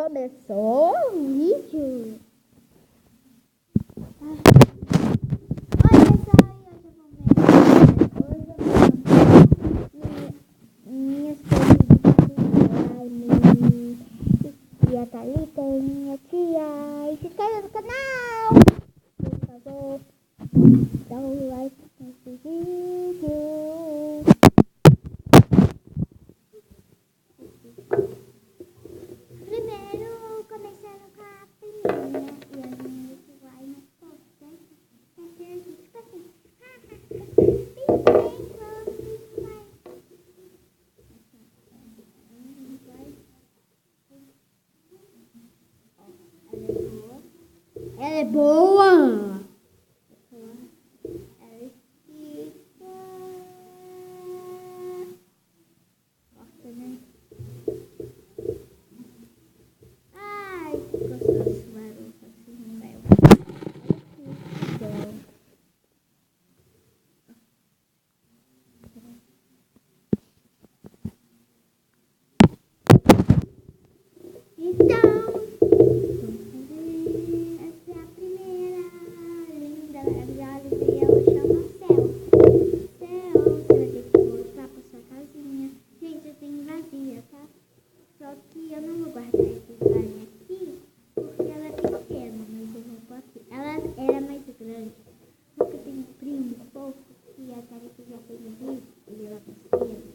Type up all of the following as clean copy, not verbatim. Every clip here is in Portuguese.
Começou o vídeo. Oi, pessoal, e hoje eu vou ver minhas coisas de e a Thalita e minha tia. E se inscreva no canal, por favor. Dá um like nesse vídeo. Primeiro, começando com a primeira. E a gente vai no posto, né? Porque a gente fica assim. Ela é boa. Ela fica. Nossa, né? Ai, que gostoso esse barulho assim, meu. Então, essa é a primeira linda, maravilhosa, e ela chama Céu. Céu, você vai ter que voltar pra sua casinha. Gente, eu tenho vazia, tá? Só que eu não vou guardar esse slime aqui, porque ela é pequena, mas eu vou pôr aqui. Ela era mais grande, porque tem um primo pouco, que a Thalita já fez um vídeo, ele lá pequeno.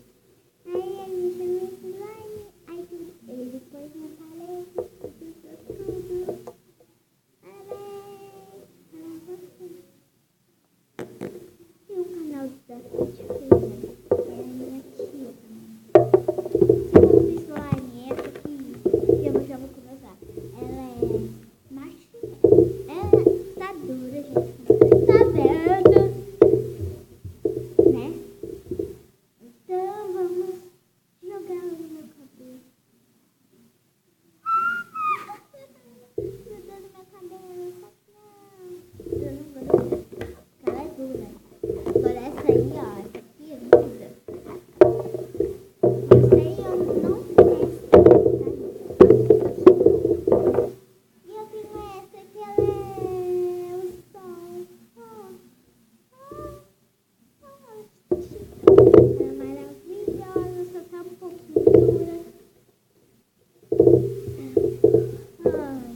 Aí ele chamou esse slime, aí ele pôs na parede, tudo. E o canal da Thalita, que é a minha tia também. Segundo slime, essa aqui, que eu já vou começar. Ela é marshmallow. Ela tá dura, gente. Tá vendo? Né? Então vamos jogar ela no meu cabelo. Jogando meu cabelo, só que não. Eu não vou deixar. Porque ela é dura. Agora essa aí, ó. Essa aqui é dura. Essa aí eu não testo. E eu tenho essa que ela é o sol. Ela é maravilhosa, só tá um pouquinho dura. Ai.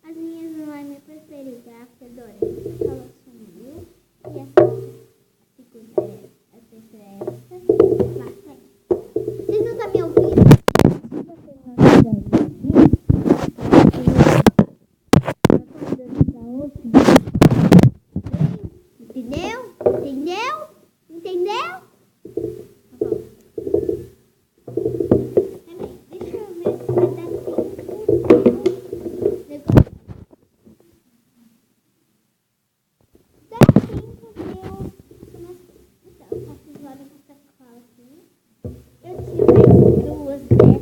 As minhas slime preferidas, a fedorenta, que ela sumiu. E essa segunda é a terceira é essa. Quarta é. Vocês não estão me ouvindo? Se vocês não estiverem ouvindo, eu tô dando pra ouvir. Entendeu? Entendeu? Entendeu? Tá bom. Peraí, deixa eu ver se vai dar tempo. Dá tempo de eu começar. Então, eu faço agora com essa cola aqui. Eu tinha mais duas dessas.